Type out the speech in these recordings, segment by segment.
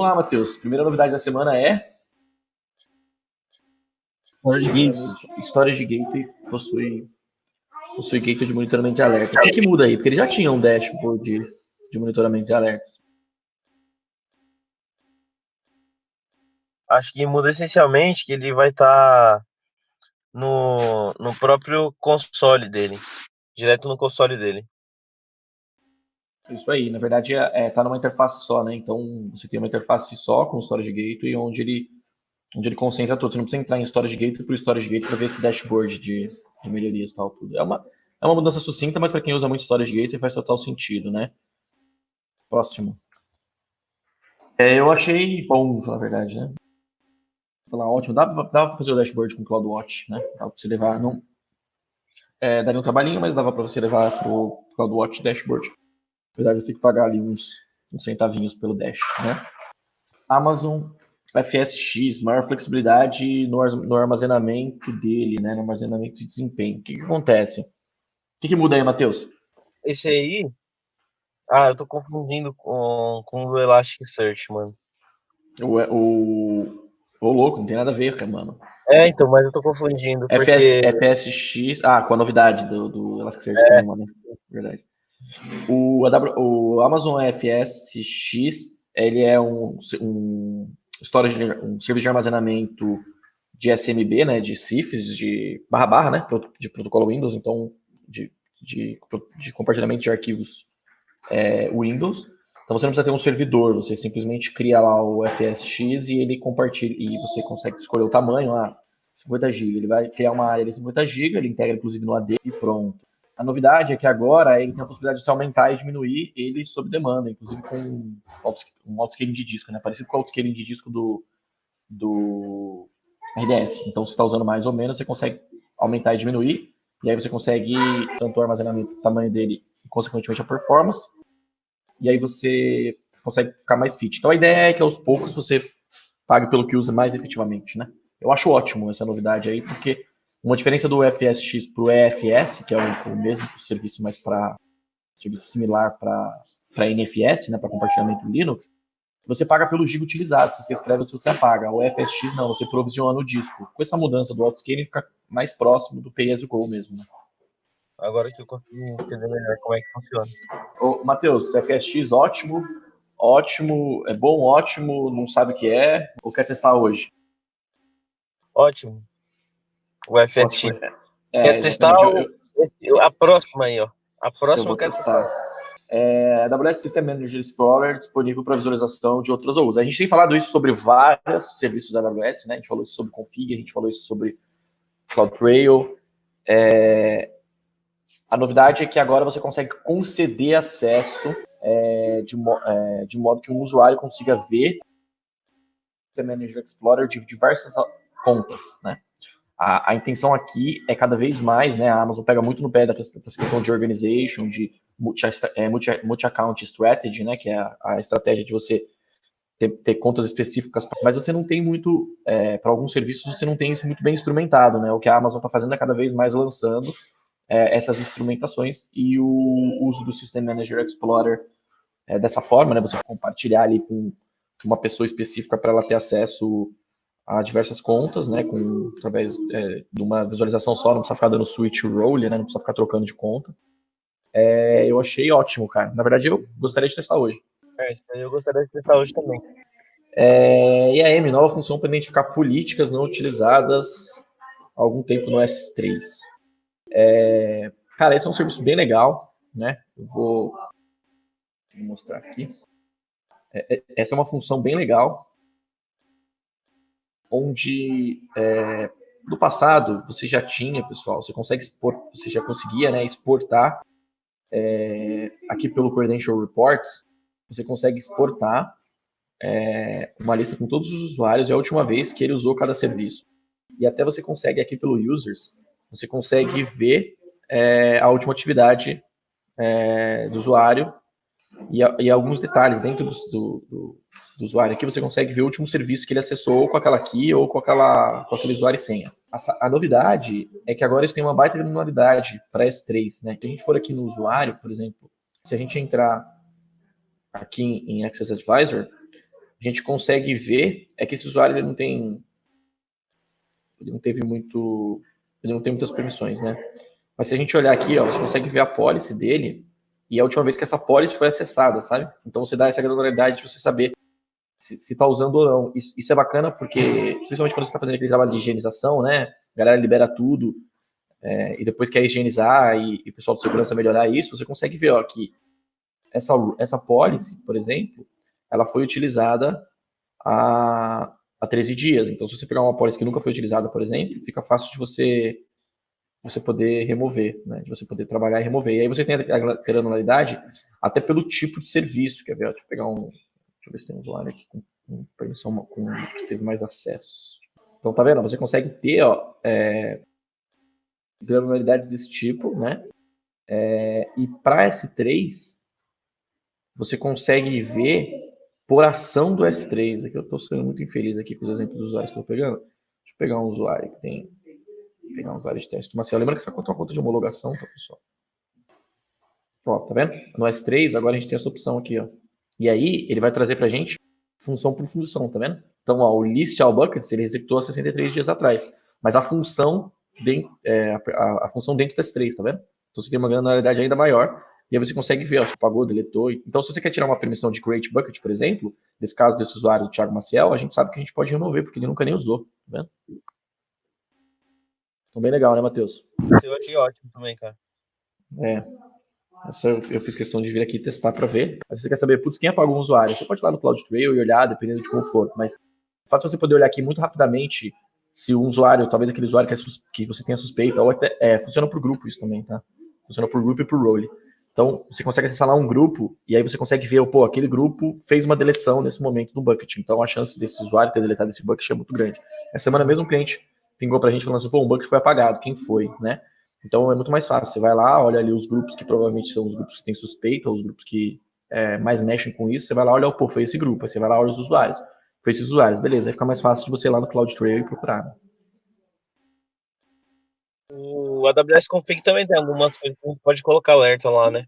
lá, Matheus. Primeira novidade da semana é Storage Gateway possui gateway de monitoramento de alerta. O que muda aí? Porque ele já tinha um dashboard de monitoramento de alertas. Acho que muda essencialmente que ele vai estar no próprio console dele, direto no console dele. Isso aí, na verdade, tá numa interface só, né? Então, você tem uma interface só com o Storage Gateway, onde ele concentra tudo. Você não precisa entrar em Storage Gateway por Storage Gateway para ver esse dashboard de melhorias e tal, tudo. É uma mudança sucinta, mas para quem usa muito Storage Gateway faz total sentido, né? Próximo. Eu achei bom, pra falar a verdade, né? Falar ótimo. Dava pra fazer o dashboard com CloudWatch, né? Dava pra você levar, não... daria um trabalhinho, mas dava pra você levar pro CloudWatch dashboard. Apesar de você ter que pagar ali uns centavinhos pelo dash, né? Amazon FSX, maior flexibilidade no armazenamento dele, né? No armazenamento de desempenho. O que acontece? O que muda aí, Matheus? Esse aí... eu tô confundindo com o Elasticsearch, mano. O louco, não tem nada a ver, mano. Então, mas eu tô confundindo, porque... porque... FSX... com a novidade do Elasticsearch também, mano. Verdade. O Amazon FSX, ele é um serviço de armazenamento de SMB, né, de CIFS, de barra, né, de protocolo Windows, então de compartilhamento de arquivos Windows. Então você não precisa ter um servidor, você simplesmente cria lá o FSX e ele compartilha, e você consegue escolher o tamanho, 50 GB. Ele vai criar uma área de 50 GB, ele integra inclusive no AD e pronto. A novidade é que agora ele tem a possibilidade de se aumentar e diminuir ele sob demanda, inclusive com um autoscaling de disco, né? Parecido com o autoscaling de disco do RDS. Então, se está usando mais ou menos, você consegue aumentar e diminuir, e aí você consegue tanto o armazenamento, o tamanho dele, e consequentemente a performance, e aí você consegue ficar mais fit. Então, a ideia é que aos poucos você pague pelo que usa mais efetivamente, né? Eu acho ótimo essa novidade aí, porque uma diferença do FSX para o EFS, que é o mesmo serviço, mas para serviço similar para NFS, né, para compartilhamento Linux, você paga pelo giga utilizado. Se você escreve, se você apaga. O FSX não, você provisiona o disco. Com essa mudança do autoscaling, fica mais próximo do pay as you go mesmo, né? Agora que eu consegui entender melhor como é que funciona. Ô, Matheus, FSX, ótimo, é bom, ótimo, não sabe o que é, ou quer testar hoje? Ótimo. O FSX. Quer testar a próxima aí, ó. A próxima eu quero testar. AWS System Manager Explorer disponível para visualização de outras OUs. A gente tem falado isso sobre vários serviços da AWS, né? A gente falou isso sobre Config, a gente falou isso sobre CloudTrail. A novidade é que agora você consegue conceder acesso de modo que um usuário consiga ver o System Manager Explorer de diversas contas, né? A intenção aqui é cada vez mais, né? A Amazon pega muito no pé dessa questão de organization, de multi-account strategy, né? Que é a estratégia de você ter contas específicas, mas você não tem muito, para alguns serviços, você não tem isso muito bem instrumentado, né? O que a Amazon está fazendo é cada vez mais lançando essas instrumentações e o uso do System Manager Explorer dessa forma, né? Você compartilhar ali com uma pessoa específica para ela ter acesso a diversas contas, né, através de uma visualização só, não precisa ficar dando switch role, né, não precisa ficar trocando de conta. Eu achei ótimo, cara. Na verdade, eu gostaria de testar hoje. Eu gostaria de testar hoje também. EAM, nova função para identificar políticas não utilizadas há algum tempo no S3. Cara, esse é um serviço bem legal, né? Eu vou mostrar aqui. Essa é uma função bem legal, onde no passado você já tinha, pessoal, você já conseguia, né, exportar aqui pelo Credential Reports, você consegue exportar uma lista com todos os usuários e a última vez que ele usou cada serviço. E até você consegue aqui pelo Users, você consegue ver a última atividade do usuário e alguns detalhes dentro do usuário aqui, você consegue ver o último serviço que ele acessou com aquela key ou com aquele usuário e senha. A novidade é que agora eles têm uma baita granularidade para S3, né? Se a gente for aqui no usuário, por exemplo, se a gente entrar aqui em Access Advisor, a gente consegue ver é que esse usuário ele não tem muitas permissões, né? Mas se a gente olhar aqui, ó, você consegue ver a policy dele e a última vez que essa policy foi acessada, sabe? Então você dá essa granularidade de você saber se tá usando ou não. Isso é bacana porque, principalmente quando você está fazendo aquele trabalho de higienização, né? A galera libera tudo e depois quer higienizar e o pessoal de segurança melhorar isso, você consegue ver, ó, que essa policy, por exemplo, ela foi utilizada há 13 dias. Então, se você pegar uma policy que nunca foi utilizada, por exemplo, fica fácil de você poder remover, né? De você poder trabalhar e remover. E aí você tem a granularidade até pelo tipo de serviço. Quer ver? Deixa eu pegar deixa eu ver se tem um usuário aqui com permissão que teve mais acessos. Então, tá vendo? Você consegue ter, ó, granularidades desse tipo, né? E para S3, você consegue ver por ação do S3. Aqui eu estou sendo muito infeliz aqui com os exemplos dos usuários que eu estou pegando. Deixa eu pegar um usuário que tem. Pegar um usuário de teste. Mas lembra que essa conta é uma conta de homologação, tá, pessoal? Ó, tá vendo? No S3, agora a gente tem essa opção aqui, ó. E aí, ele vai trazer pra gente função por função, tá vendo? Então, ó, o list all buckets, ele executou há 63 dias atrás. Mas a função, a função dentro do S3, tá vendo? Então, você tem uma granularidade ainda maior. E aí você consegue ver, ó, se apagou, deletou. Então, se você quer tirar uma permissão de create bucket, por exemplo, nesse caso desse usuário do Thiago Maciel, a gente sabe que a gente pode remover, porque ele nunca nem usou, tá vendo? Então, bem legal, né, Matheus? Eu achei ótimo também, cara. Eu fiz questão de vir aqui testar para ver. Mas se você quer saber, putz, quem apagou um usuário? Você pode ir lá no CloudTrail e olhar, dependendo de como for. Mas o fato de você poder olhar aqui muito rapidamente se um usuário, talvez aquele usuário que você tenha suspeita, ou até. Funciona por grupo isso também, tá? Funciona por grupo e por role. Então, você consegue acessar lá um grupo e aí você consegue ver, pô, aquele grupo fez uma deleção nesse momento do bucket. Então, a chance desse usuário ter deletado esse bucket é muito grande. Essa semana mesmo um cliente pingou pra gente falando assim, pô, um bucket foi apagado, quem foi, né? Então, é muito mais fácil. Você vai lá, olha ali os grupos que provavelmente são os grupos que têm suspeita, os grupos que mais mexem com isso. Você vai lá, olha, pô, foi esse grupo. Aí você vai lá, olha os usuários. Foi esses usuários. Beleza, aí fica mais fácil de você ir lá no CloudTrail e procurar, né? O AWS Config também tem algumas coisas que a gente pode colocar alerta lá, né?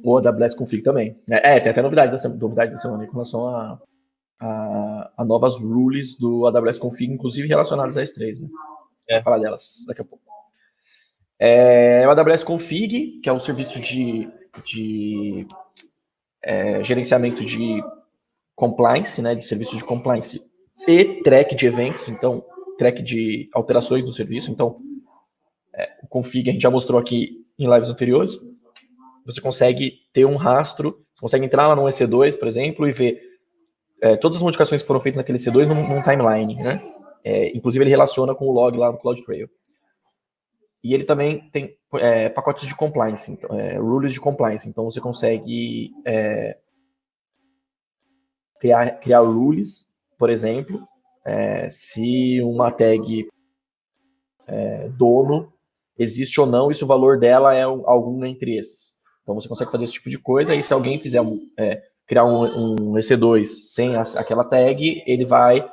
O AWS Config também. Tem até novidade da semana com relação a novas rules do AWS Config, inclusive relacionadas a S3, né? Vou falar delas daqui a pouco. O AWS Config, que é um serviço de gerenciamento de compliance, né? De serviço de compliance e track de eventos, então track de alterações do serviço. Então, o config a gente já mostrou aqui em lives anteriores. Você consegue ter um rastro, você consegue entrar lá no EC2, por exemplo, e ver todas as modificações que foram feitas naquele EC2 num timeline, né? Inclusive ele relaciona com o log lá no CloudTrail. E ele também tem pacotes de compliance, então, rules de compliance. Então você consegue criar rules, por exemplo, se uma tag dono existe ou não, e se o valor dela é algum entre esses. Então você consegue fazer esse tipo de coisa, e se alguém fizer criar um EC2 sem aquela tag, ele vai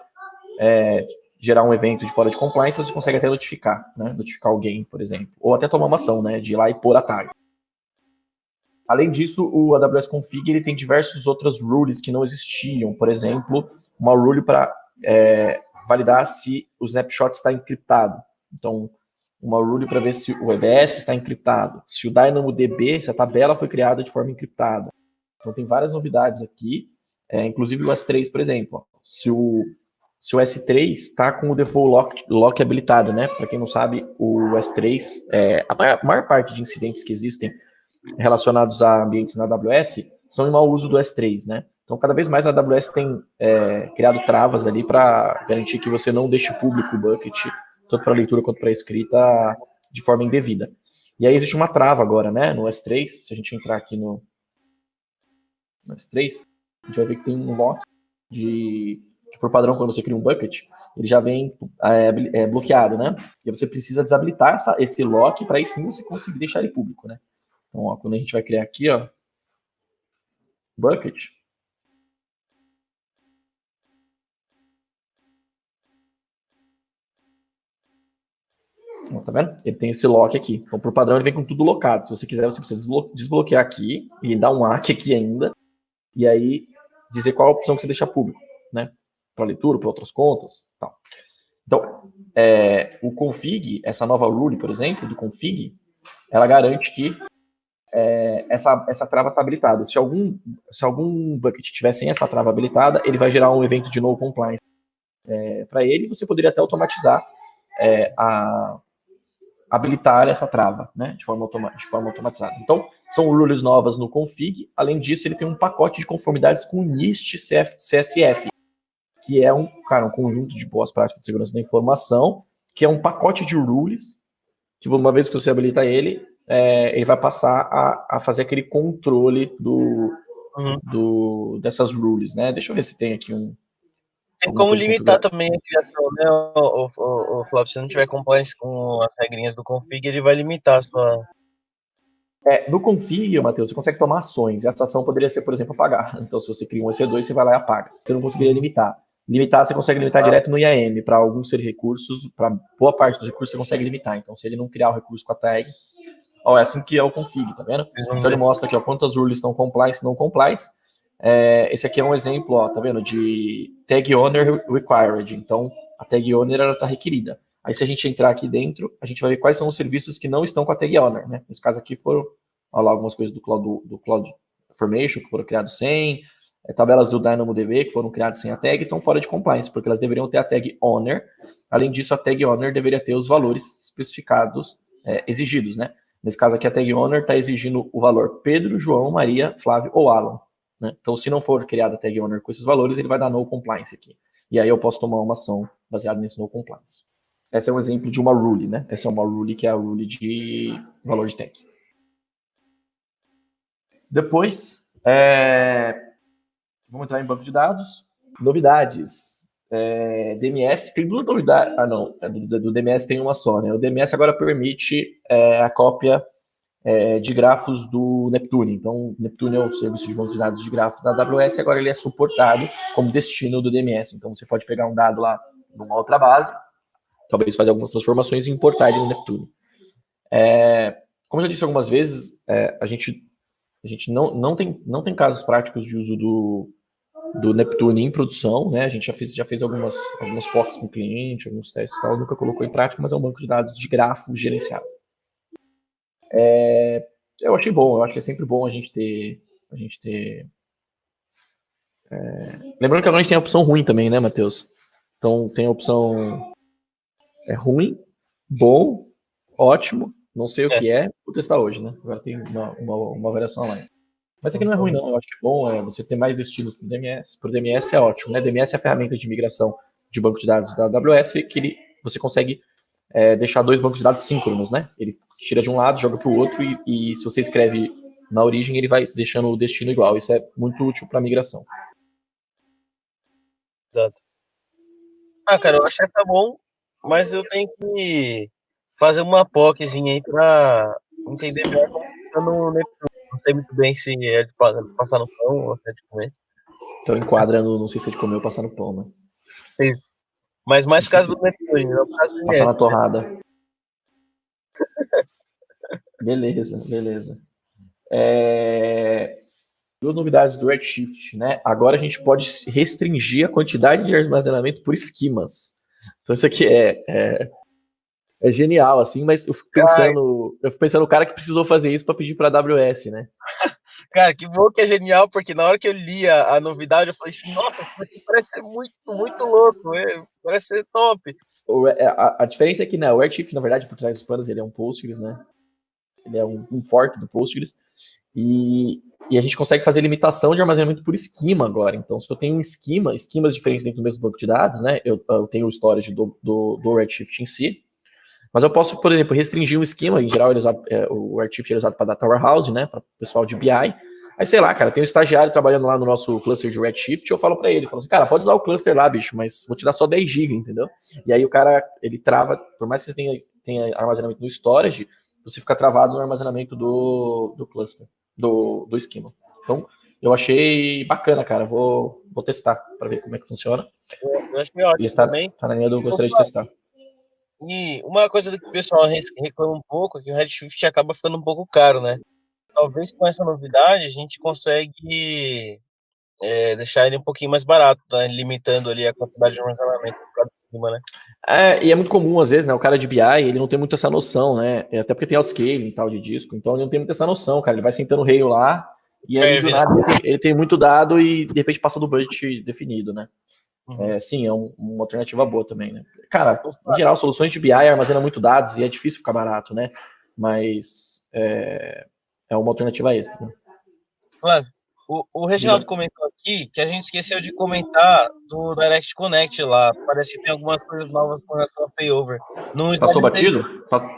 gerar um evento de fora de compliance, você consegue até notificar, né? Notificar alguém, por exemplo. Ou até tomar uma ação, né? De ir lá e pôr a tag. Além disso, o AWS Config ele tem diversas outras rules que não existiam. Por exemplo, uma rule para validar se o snapshot está encriptado. Então, uma rule para ver se o EBS está encriptado, se o DynamoDB, se a tabela foi criada de forma encriptada. Então, tem várias novidades aqui, inclusive o S3, por exemplo. Se o S3 está com o default lock habilitado, né? Para quem não sabe, o S3, a maior parte de incidentes que existem relacionados a ambientes na AWS são em mau uso do S3, né? Então, cada vez mais a AWS tem criado travas ali para garantir que você não deixe público o bucket, tanto para leitura quanto para escrita, de forma indevida. E aí existe uma trava agora, né? No S3, se a gente entrar aqui no S3, a gente vai ver que tem um lock que por padrão, quando você cria um bucket, ele já vem bloqueado, né? E você precisa desabilitar esse lock para aí sim você conseguir deixar ele público, né? Então, ó, quando a gente vai criar aqui, ó, bucket, ó, tá vendo? Ele tem esse lock aqui. Então, por padrão, ele vem com tudo locado. Se você quiser, você precisa desbloquear aqui e dar um hack aqui ainda. E aí, dizer qual a opção que você deixa público, né? Para leitura, para outras contas, tal. Então, o config, essa nova rule, por exemplo, do config, ela garante que essa trava está habilitada. Se algum bucket tiver sem essa trava habilitada, ele vai gerar um evento de no compliance para ele, e você poderia até automatizar habilitar essa trava, né, de forma automatizada. Então, são rules novas no config. Além disso, ele tem um pacote de conformidades com o NIST CSF, que é um conjunto de boas práticas de segurança da informação, que é um pacote de rules, que uma vez que você habilita ele, ele vai passar a fazer aquele controle dessas rules, né? Deixa eu ver se tem aqui Tem como limitar também a criação, né, o Flávio? Se não tiver compliance com as regrinhas do config, ele vai limitar a sua... No config, Matheus, você consegue tomar ações, e essa ação poderia ser, por exemplo, apagar. Então, se você cria um EC2, você vai lá e apaga. Você não conseguiria limitar. Limitar, você consegue limitar direto no IAM. Para alguns recursos, para boa parte dos recursos, você consegue limitar. Então, se ele não criar o recurso com a tag, é assim que é o config, tá vendo? Então, ele mostra aqui, quantas rules estão compliance e não compliance. Esse aqui é um exemplo, tá vendo? De tag owner required. Então, a tag owner, ela está requerida. Aí, se a gente entrar aqui dentro, a gente vai ver quais são os serviços que não estão com a tag owner, né? Nesse caso aqui foram, lá, algumas coisas do CloudFormation, que foram criados sem, tabelas do DynamoDB, que foram criadas sem a tag, estão fora de compliance, porque elas deveriam ter a tag owner. Além disso, a tag owner deveria ter os valores especificados, exigidos, né? Nesse caso aqui, a tag owner está exigindo o valor Pedro, João, Maria, Flávio ou Alan, né? Então, se não for criada a tag owner com esses valores, ele vai dar no compliance aqui. E aí eu posso tomar uma ação baseada nesse no compliance. Esse é um exemplo de uma rule, né? Essa é uma rule que é a rule de valor de tag. Depois, vamos entrar em banco de dados. Novidades. DMS, tem duas novidades. Não, do DMS tem uma só, né? O DMS agora permite a cópia de grafos do Neptune. Então, o Neptune é o serviço de banco de dados de grafos da AWS, agora ele é suportado como destino do DMS. Então, você pode pegar um dado lá de uma outra base, talvez fazer algumas transformações e importar ele no Neptune. Como eu já disse algumas vezes, a gente não tem casos práticos de uso do Neptune em produção, né? A gente já fez algumas POCs com o cliente, alguns testes e tal, nunca colocou em prática, mas é um banco de dados de grafo gerenciado. Eu achei bom, eu acho que é sempre bom a gente ter. Lembrando que agora a gente tem a opção ruim também, né, Matheus? Então tem a opção ruim, bom, ótimo, não sei o que vou testar hoje, né? Agora tem uma variação lá. Mas aqui não é ruim, não. Eu acho que é bom você ter mais destinos para o DMS. Para o DMS é ótimo, né? DMS é a ferramenta de migração de banco de dados da AWS que você consegue deixar dois bancos de dados síncronos, né? Ele tira de um lado, joga para o outro e se você escreve na origem, ele vai deixando o destino igual. Isso é muito útil para migração. Exato. Cara, eu acho que tá bom, mas eu tenho que fazer uma POCzinha aí para entender melhor como funciona no Neptune. Não sei muito bem se é de passar no pão ou se é de comer. Então enquadra no, não sei se é de comer ou passar no pão, né? Sim. Mas mais por causa do Neptune, não por causa do passar na torrada. Beleza. Duas novidades do Redshift, né? Agora a gente pode restringir a quantidade de armazenamento por esquemas. Então isso aqui é genial, assim, mas eu fico pensando no cara que precisou fazer isso para pedir para a AWS, né? Cara, que bom que é genial, porque na hora que eu li a novidade, eu falei assim, nossa, isso aqui parece ser muito, muito louco, parece ser top. A diferença é que, né, o Redshift, na verdade, por trás dos panos, ele é um Postgres, né? Ele é um fork do Postgres. E a gente consegue fazer limitação de armazenamento por esquema agora. Então, se eu tenho um esquemas diferentes dentro do mesmo banco de dados, né? Eu tenho o storage do Redshift em si, mas eu posso, por exemplo, restringir um esquema. Em geral, o Redshift é usado para data warehouse, né? Para o pessoal de BI. Aí, sei lá, cara, tem um estagiário trabalhando lá no nosso cluster de Redshift, eu falo para ele, falo assim, cara, pode usar o cluster lá, bicho, mas vou te dar só 10 GB, entendeu? E aí o cara, ele trava, por mais que você tenha armazenamento no storage, você fica travado no armazenamento do cluster, do esquema. Então, eu achei bacana, cara, vou testar para ver como é que funciona. Eu achei ótimo também. Tá na linha do gostaria de testar. E uma coisa do que o pessoal reclama um pouco é que o Redshift acaba ficando um pouco caro, né? Talvez com essa novidade a gente consegue deixar ele um pouquinho mais barato, né? Limitando ali a quantidade de armazenamento por causa do clima, né? E é muito comum, às vezes, né? O cara de BI, ele não tem muito essa noção, né? Até porque tem autoscaling e tal de disco, então ele não tem muito essa noção, cara. Ele vai sentando o rail lá, e aí do nada ele tem muito dado e de repente passa do budget definido, né? Uhum. Sim, é uma alternativa boa também, né? Cara, em geral, soluções de BI armazenam muito dados e é difícil ficar barato, né? Mas é uma alternativa extra. Né? Flávio, o Reginaldo comentou aqui que a gente esqueceu de comentar do Direct Connect lá. Parece que tem algumas coisas novas com relação a failover. Passou batido?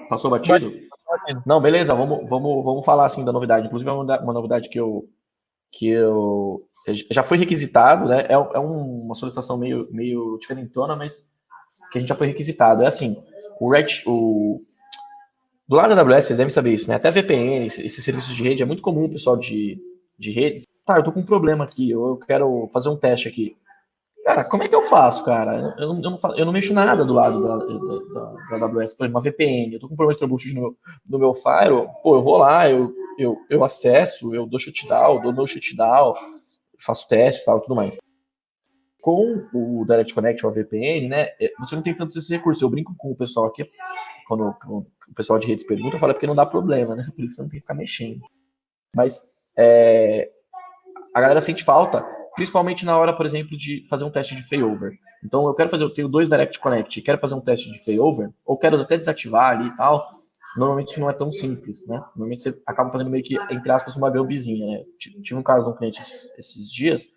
Passou batido? Batido. Não, beleza, vamos falar assim da novidade. Inclusive, é uma novidade que eu já foi requisitado, né? É uma solicitação meio diferentona, mas que a gente já foi requisitado. É assim, do lado da AWS, vocês devem saber isso, né? Até VPN, esses serviços de rede, é muito comum o pessoal de redes. Tá, eu tô com um problema aqui, eu quero fazer um teste aqui. Cara, como é que eu faço, cara? Eu não mexo nada do lado da AWS. Por exemplo, uma VPN, eu tô com um problema de troubleshoot no meu firewall, pô, eu vou lá, eu acesso, eu dou shutdown, dou no shutdown, faço testes e tal, tudo mais. Com o Direct Connect ou a VPN, né, você não tem tantos esses recursos. Eu brinco com o pessoal aqui, quando o pessoal de redes pergunta, eu falo porque não dá problema, né? Por isso você não tem que ficar mexendo. Mas a galera sente falta, principalmente na hora, por exemplo, de fazer um teste de failover. Então eu tenho 2 Direct Connect, quero fazer um teste de failover, ou quero até desativar ali e tal. Normalmente isso não é tão simples, né? Normalmente você acaba fazendo meio que, entre aspas, uma gambizinha, né? Tive um caso de um cliente esses dias,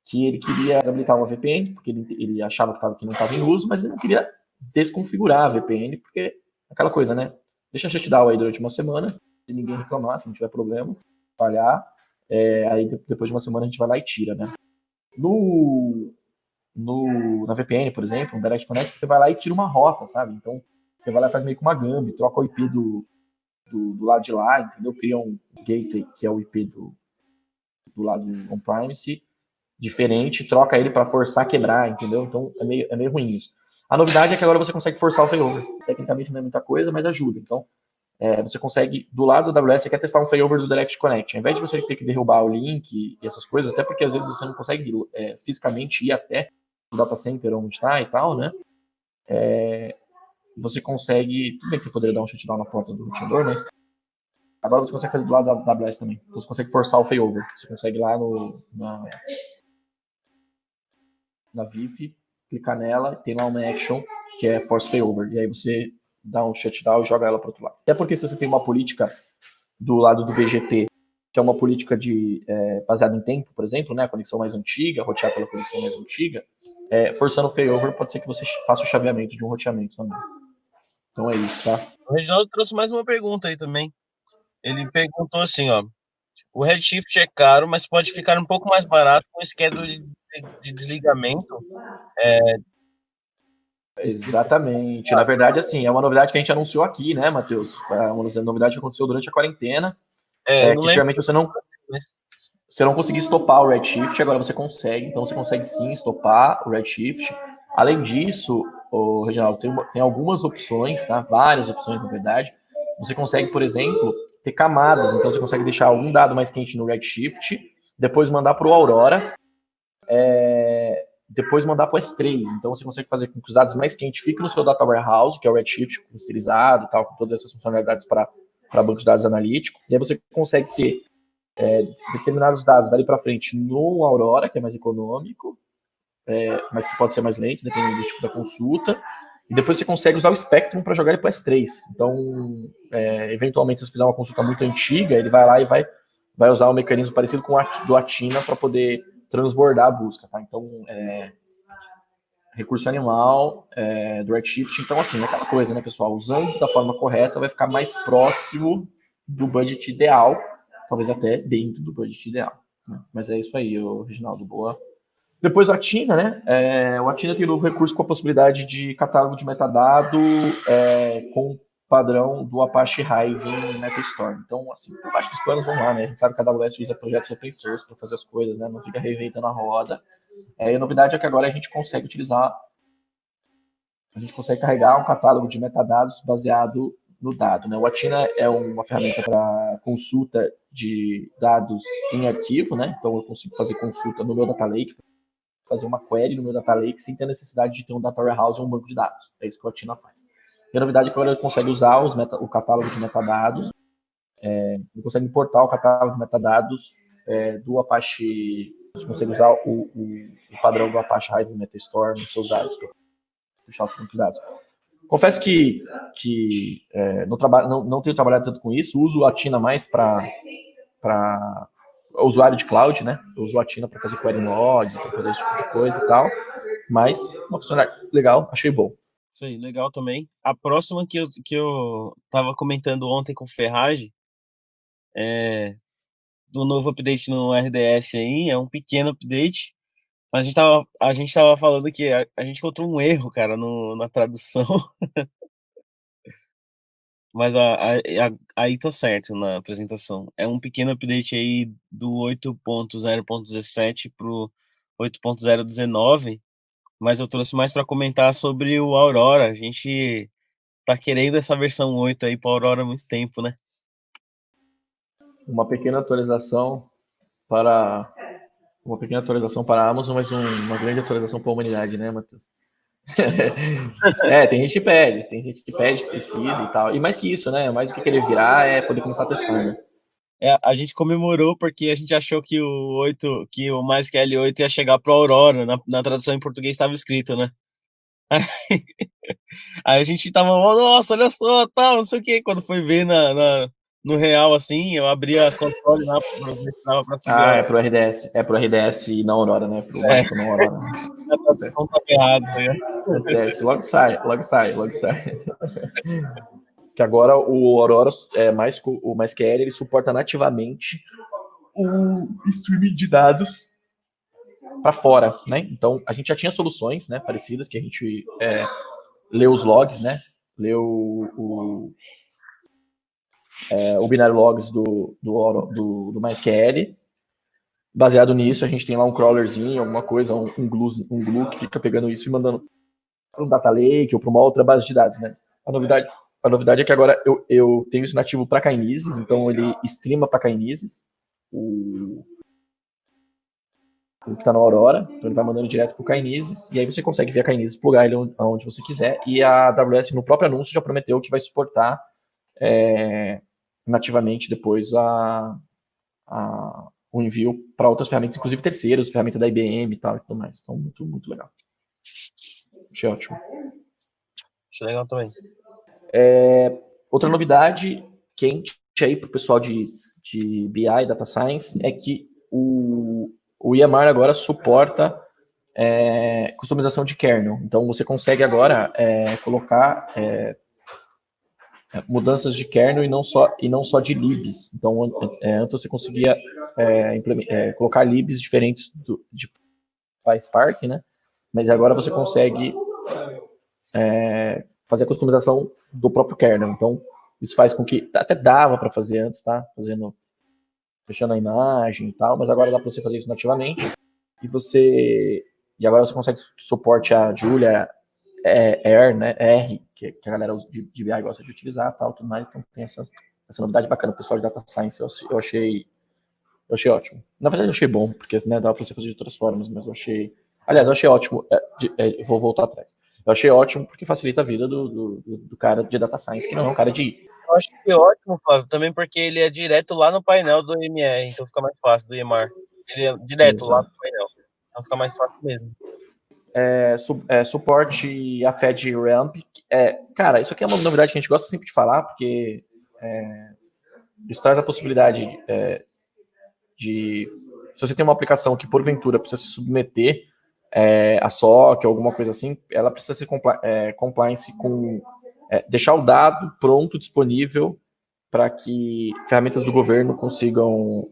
que ele queria desabilitar uma VPN, porque ele achava que não estava em uso, mas ele não queria desconfigurar a VPN, porque aquela coisa, né? Deixa shutdown aí durante uma semana, se ninguém reclamar, se não tiver problema, falhar, aí depois de uma semana a gente vai lá e tira, né? Na VPN, por exemplo, no Direct Connect, você vai lá e tira uma rota, sabe? Então, você vai lá e faz meio que uma gambi, troca o IP do lado de lá, entendeu? Cria um gateway, que é o IP do lado on-premise, diferente, troca ele para forçar a quebrar, entendeu? Então, é meio ruim isso. A novidade é que agora você consegue forçar o failover. Tecnicamente não é muita coisa, mas ajuda. Então, você consegue, do lado da AWS, você quer testar um failover do Direct Connect. Ao invés de você ter que derrubar o link e essas coisas, até porque às vezes você não consegue fisicamente ir até o data center onde está e tal, né? Você consegue. Tudo bem que você poderia dar um shutdown na porta do roteador, mas agora você consegue fazer do lado da AWS também. Então você consegue forçar o failover. Você consegue ir lá na VIP, clicar nela, tem lá uma action que é force failover. E aí você dá um shutdown e joga ela para outro lado. Até porque se você tem uma política do lado do BGP, que é uma política baseada em tempo, por exemplo, né, a conexão mais antiga, rotear pela conexão mais antiga, forçando o failover, pode ser que você faça o chaveamento de um roteamento também. Então é isso, tá? O Reginaldo trouxe mais uma pergunta aí também. Ele perguntou assim, ó. O Redshift é caro, mas pode ficar um pouco mais barato com o schedule de desligamento. Exatamente. Na verdade, assim, é uma novidade que a gente anunciou aqui, né, Matheus? É uma novidade que aconteceu durante a quarentena. Eu não Que lembro. geralmente você não conseguia estopar o Redshift, agora você consegue. Então você consegue sim estopar o Redshift. Além disso, Reginaldo, tem algumas opções, tá? Várias opções, na verdade. Você consegue, por exemplo, ter camadas. Então você consegue deixar algum dado mais quente no Redshift, depois mandar para o Aurora, depois mandar para o S3. Então você consegue fazer com que os dados mais quentes fiquem no seu Data Warehouse, que é o Redshift clusterizado e tal, com todas essas funcionalidades para banco de dados analítico. E aí você consegue ter determinados dados dali para frente no Aurora, que é mais econômico, mas que pode ser mais lento, dependendo do tipo da consulta. E depois você consegue usar o Spectrum para jogar ele para S3. Então, eventualmente, se você fizer uma consulta muito antiga, ele vai lá e vai usar um mecanismo parecido com o do Atina para poder transbordar a busca. Tá? Então, recurso animal do Redshift. Então, assim, é aquela coisa, né, pessoal? Usando da forma correta, vai ficar mais próximo do budget ideal, talvez até dentro do budget ideal. Né? Mas é isso aí, Reginaldo, boa. Depois o Atina, né? O Atina tem um novo recurso com a possibilidade de catálogo de metadado com padrão do Apache Hive em MetaStorm. Então, assim, por baixo dos panos, vamos lá, né? A gente sabe que a AWS usa projetos open source para fazer as coisas, né? Não fica reinventando a roda. E a novidade é que agora a gente consegue carregar um catálogo de metadados baseado no dado, né? O Atina é uma ferramenta para consulta de dados em arquivo, né? Então eu consigo fazer consulta no meu data lake, fazer uma query no meu data lake sem ter necessidade de ter um data warehouse ou um banco de dados. É isso que o Atina faz. E a novidade é que agora ele consegue usar o catálogo de metadados, ele consegue importar o catálogo de metadados do Apache. Você consegue usar o padrão do Apache Hive Metastore nos seus dados, puxar os bancos de dados. Confesso que não tenho trabalhado tanto com isso, uso a Tina mais para usuário de cloud, né? Eu uso a Tina para fazer query log, para fazer esse tipo de coisa e tal, mas uma funcionalidade legal, achei bom. Isso aí, legal também. A próxima que eu tava comentando ontem com o Ferrari, do novo update no RDS aí, é um pequeno update. A gente tava falando que a gente encontrou um erro, cara, na tradução. Mas aí tá certo na apresentação. É um pequeno update aí do 8.0.17 pro 8.019, mas eu trouxe mais para comentar sobre o Aurora. A gente tá querendo essa versão 8 aí para Aurora há muito tempo, né? Uma pequena atualização para a Amazon, mas uma grande atualização para a humanidade, né, Matheus? Tem gente que pede, que precisa e tal. E mais que isso, né? Mais do que querer virar é poder começar a testar, né? A gente comemorou porque a gente achou que o MySQL 8 ia chegar pro Aurora. Na tradução em português estava escrito, né? Aí a gente tava, oh, nossa, olha só, tal, não sei o que. Quando foi ver no real, assim, eu abri a console lá pra ver se dava pra subir. É pro RDS. É pro RDS e não Aurora, né? Pro básico não Aurora. A tradução tava errada, né? Acontece. Logo sai. Que agora o Aurora o MySQL, ele suporta nativamente o streaming de dados para fora, né? Então a gente já tinha soluções, né, parecidas que a gente lê os logs, né? Lê o binário logs do MySQL. Baseado nisso, a gente tem lá um crawlerzinho, alguma coisa, um glue que fica pegando isso e mandando para um data lake ou para uma outra base de dados, né? A novidade é que agora eu tenho isso nativo para Kinesis, então ele streama para Kinesis o que está na Aurora, então ele vai mandando direto para o Kinesis, e aí você consegue ver a Kinesis, plugar ele onde você quiser, e a AWS no próprio anúncio já prometeu que vai suportar nativamente depois o envio para outras ferramentas, inclusive terceiros, ferramenta da IBM e tal e tudo mais. Então, muito, muito legal. Achei ótimo. Achei legal também. Outra novidade quente aí para o pessoal de BI e Data Science é que o EMR agora suporta customização de kernel. Então, você consegue agora colocar mudanças de kernel e não só de libs. Então, antes você conseguia colocar libs diferentes de PySpark, né? Mas agora você consegue fazer a customização do próprio kernel. Então, isso faz com que até dava para fazer antes, tá? Fechando a imagem e tal, mas agora dá para você fazer isso nativamente. E agora você consegue suporte a Julia R, né? R, que a galera de BI gosta de utilizar, tal, tudo mais. Então tem essa novidade bacana. O pessoal de Data Science eu achei ótimo. Na verdade eu achei bom, porque né, dá para você fazer de outras formas, mas eu achei... Aliás, eu achei ótimo. Vou voltar atrás. Eu achei ótimo porque facilita a vida do cara de Data Science, que não é um cara de... Eu acho que é ótimo, Flávio, também porque ele é direto lá no painel do MR, então fica mais fácil, do EMR. Ele é direto lá no painel, então fica mais fácil mesmo. Suporte a FedRAMP. Cara, isso aqui é uma novidade que a gente gosta sempre de falar, porque isso traz a possibilidade de se você tem uma aplicação que porventura precisa se submeter a SOC ou alguma coisa assim, ela precisa ser compliance com deixar o dado pronto, disponível para que ferramentas do governo consigam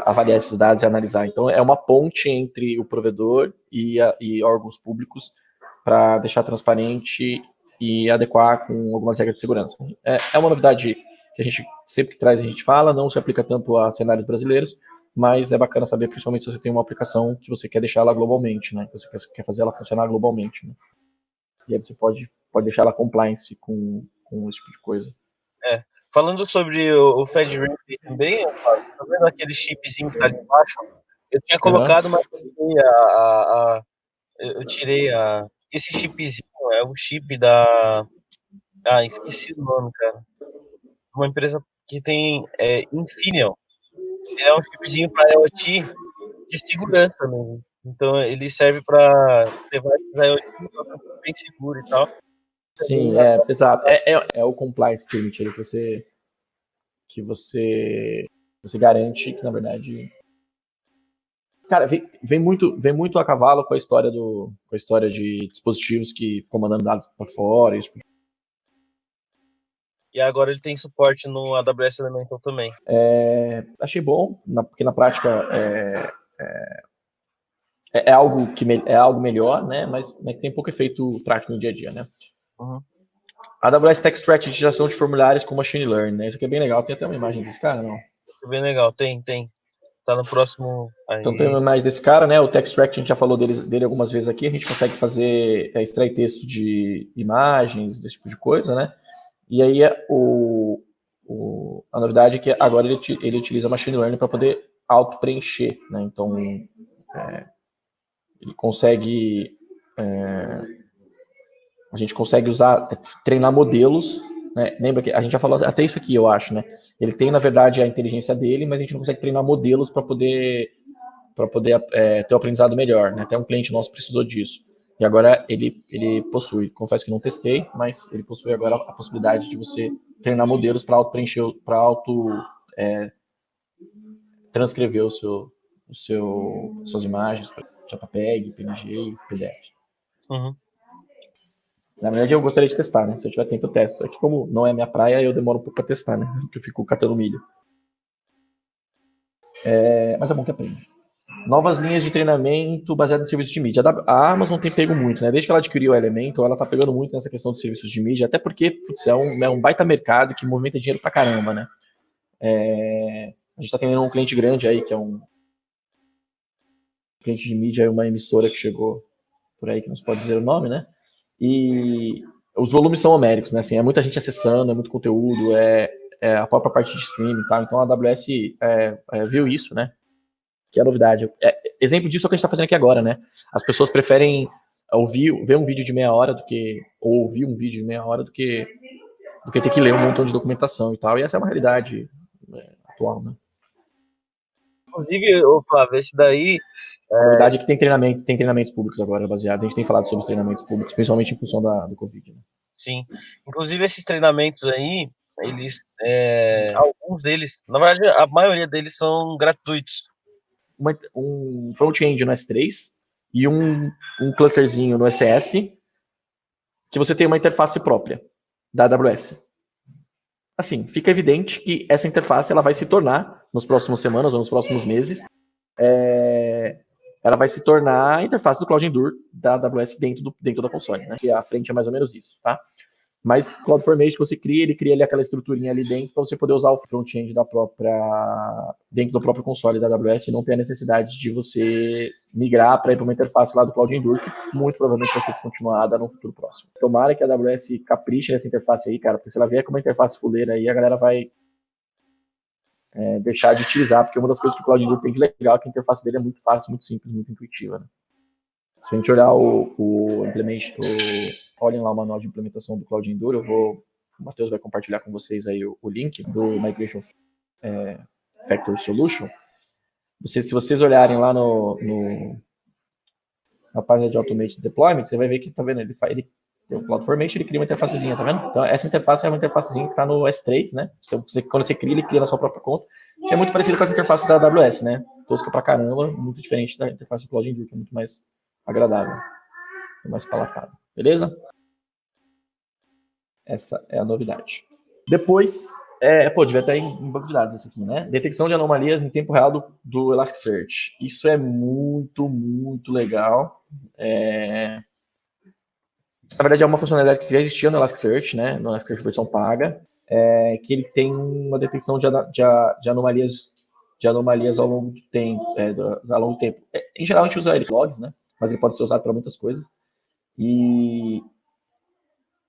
avaliar esses dados e analisar. Então, é uma ponte entre o provedor e órgãos públicos para deixar transparente e adequar com algumas regras de segurança. É uma novidade que a gente sempre que traz a gente fala, não se aplica tanto a cenários brasileiros, mas é bacana saber, principalmente se você tem uma aplicação que você quer deixar ela globalmente, né? Que você quer fazer ela funcionar globalmente, né? E aí você pode deixar ela compliance com com esse tipo de coisa. Falando sobre o FedRAMP também, tá vendo aquele chipzinho que tá ali embaixo? Eu tinha colocado, mas eu tirei esse chipzinho, é o chip da... esqueci o nome, cara. Uma empresa que tem Infineon. Ele é um chipzinho para IoT de segurança mesmo. Então ele serve para devices IoT, só que bem seguro e tal. Sim, exato. É o compliance que permite ali que você garante que, na verdade... Cara, vem muito a cavalo com a história de dispositivos que ficam mandando dados para fora. Isso. E agora ele tem suporte no AWS Elemental também. Achei bom, porque na prática é algo melhor, né? Mas tem pouco efeito prático no dia a dia, né? Uhum. AWS Tech Stretch de geração de formulários com machine learning, né? Isso aqui é bem legal. Tem até uma imagem desse cara, não? É bem legal, tem. Tá no próximo. Aí. Então tem uma imagem desse cara, né? O Tech Stretch a gente já falou dele algumas vezes aqui. A gente consegue fazer extrair texto de imagens, desse tipo de coisa, né? E aí a novidade é que agora ele utiliza machine learning para poder auto-preencher, né? Então ele consegue a gente consegue treinar modelos, né? Lembra que a gente já falou até isso aqui, eu acho, né? Ele tem, na verdade, a inteligência dele, mas a gente não consegue treinar modelos para poder ter um aprendizado melhor, né? Até um cliente nosso precisou disso. E agora ele possui, confesso que não testei, mas ele possui agora a possibilidade de você treinar modelos para auto-preencher, para transcrever suas imagens, JPEG, PNG, PDF. Uhum. Na verdade, eu gostaria de testar, né? Se eu tiver tempo, eu testo. É que como não é minha praia, eu demoro um pouco para testar, né? Porque eu fico catando milho. Mas é bom que aprende. Novas linhas de treinamento baseadas em serviços de mídia. A Amazon tem pego muito, né? Desde que ela adquiriu o Elementor, ela tá pegando muito nessa questão de serviços de mídia, até porque, putz, é um baita mercado que movimenta dinheiro pra caramba, né? A gente tá tendo um cliente grande aí, que é um cliente de mídia, uma emissora que chegou por aí, que não se pode dizer o nome, né? E os volumes são homéricos, né? Assim, é muita gente acessando, é muito conteúdo, a própria parte de streaming, tá? Então a AWS viu isso, né? Que é a novidade. Exemplo disso é o que a gente está fazendo aqui agora, né? As pessoas preferem ver um vídeo de meia hora ou ouvir um vídeo de meia hora do que ter que ler um montão de documentação e tal. E essa é uma realidade atual, né? Inclusive, Flávio, esse daí... A novidade é que tem treinamentos públicos agora baseados. A gente tem falado sobre os treinamentos públicos, principalmente em função do Covid. Né? Sim. Inclusive, esses treinamentos aí, eles... alguns deles, na verdade, a maioria deles são gratuitos. Um front-end no S3 e um clusterzinho no SS, que você tem uma interface própria da AWS. Assim, fica evidente que essa interface ela vai se tornar, nas próximas semanas ou nos próximos meses, ela vai se tornar a interface do Cloud Endure da AWS dentro da console, né? E a frente é mais ou menos isso, tá? Mas CloudFormation que você cria, ele cria ali aquela estruturinha ali dentro para você poder usar o front-end dentro do próprio console da AWS e não ter a necessidade de você migrar para ir para uma interface lá do Cloud Endure, que muito provavelmente vai ser continuada no futuro próximo. Tomara que a AWS capriche nessa interface aí, cara, porque se ela vier com uma interface fuleira aí, a galera vai deixar de utilizar, porque uma das coisas que o Cloud Endure tem de legal é que a interface dele é muito fácil, muito simples, muito intuitiva, né? Se a gente olhar olhem lá o manual de implementação do Cloud Endure, o Matheus vai compartilhar com vocês aí o link do Migration Factor Solution. Se vocês olharem lá na página de Automated Deployment, você vai ver que, tá vendo, ele tem o CloudFormation, ele cria uma interfacezinha, tá vendo? Então, essa interface é uma interfacezinha que tá no S3, né? Quando você cria, ele cria na sua própria conta, que é muito parecido com as interfaces da AWS, né? Tosca pra caramba, muito diferente da interface do Cloud Endure, que é muito mais agradável, mais palatável. Beleza? Essa é a novidade. Depois, devia estar em banco de dados esse aqui, né? Detecção de anomalias em tempo real do Elasticsearch. Isso é muito, muito legal. Na verdade, é uma funcionalidade que já existia no Elasticsearch, né? No Elasticsearch versão paga, que ele tem uma detecção de anomalias ao longo do tempo. Em geral, a gente usa ele logs, né? Mas ele pode ser usado para muitas coisas. E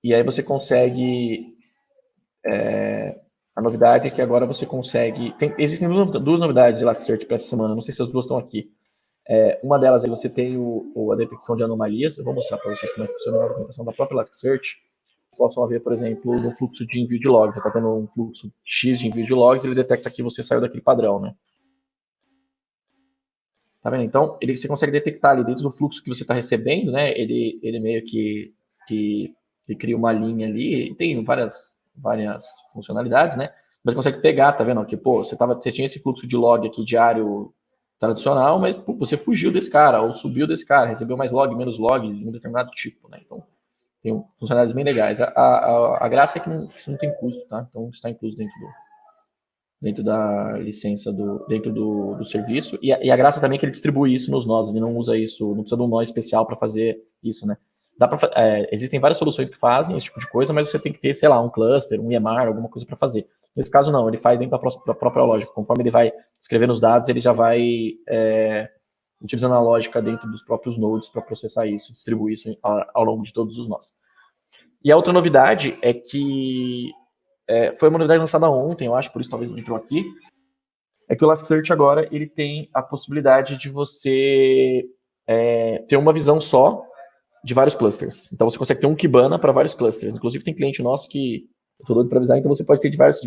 aí você consegue A novidade é que agora você consegue... Existem duas novidades de Elasticsearch para essa semana, não sei se as duas estão aqui. Uma delas é você tem a detecção de anomalias. Eu vou mostrar para vocês como é que funciona a documentação da própria Elasticsearch. Possam ver, por exemplo, no fluxo de envio de logs. Você está tendo um fluxo X de envio de logs, ele detecta que você saiu daquele padrão, né? Tá vendo? Então, você consegue detectar ali dentro do fluxo que você está recebendo, né? Ele meio que cria uma linha ali, tem várias funcionalidades, né? Mas consegue pegar, tá vendo? Que, pô, você tinha esse fluxo de log aqui diário tradicional, mas pô, você fugiu desse cara, ou subiu desse cara, recebeu mais log, menos log, de um determinado tipo, né? Então, tem funcionalidades bem legais. A graça é que isso não tem custo, tá? Então, está incluso dentro da licença, dentro do serviço, e a graça também é que ele distribui isso nos nós, ele não usa isso, não precisa de um nó especial para fazer isso, né? Existem várias soluções que fazem esse tipo de coisa, mas você tem que ter, sei lá, um cluster, um EMR, alguma coisa para fazer. Nesse caso, não, ele faz dentro da própria lógica. Conforme ele vai escrevendo os dados, ele já vai utilizando a lógica dentro dos próprios nodes para processar isso, distribuir isso ao longo de todos os nós. E a outra novidade é que foi uma novidade lançada ontem, eu acho, por isso talvez não entrou aqui, é que o Elasticsearch agora ele tem a possibilidade de você ter uma visão só de vários clusters. Então você consegue ter um Kibana para vários clusters. Inclusive tem cliente nosso que eu tô doido para avisar, então você pode ter diversos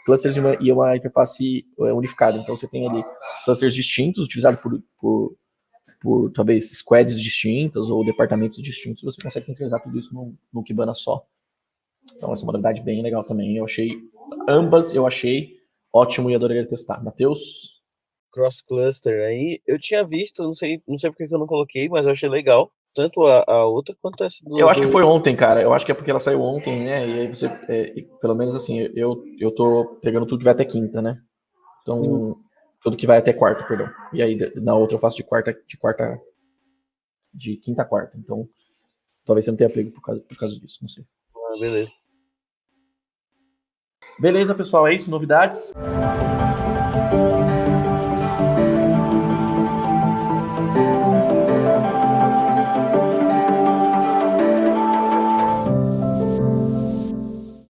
clusters e uma interface unificada. Então você tem ali clusters distintos, utilizados por talvez squads distintas ou departamentos distintos. Você consegue centralizar tudo isso num Kibana só. Então essa é uma novidade bem legal também. Ambas eu achei ótimo e adoraria testar. Matheus? Cross cluster aí, eu tinha visto, não sei porque que eu não coloquei, mas eu achei legal. Tanto a outra quanto essa Eu acho que foi ontem, cara. Eu acho que é porque ela saiu ontem, né? E aí você, pelo menos assim, eu tô pegando tudo que vai até quinta, né? Então, tudo que vai até quarta, perdão. E aí na outra eu faço de quinta a quarta. Então, talvez você não tenha pego por causa disso, não sei. Ah, beleza. Beleza, pessoal, é isso. Novidades?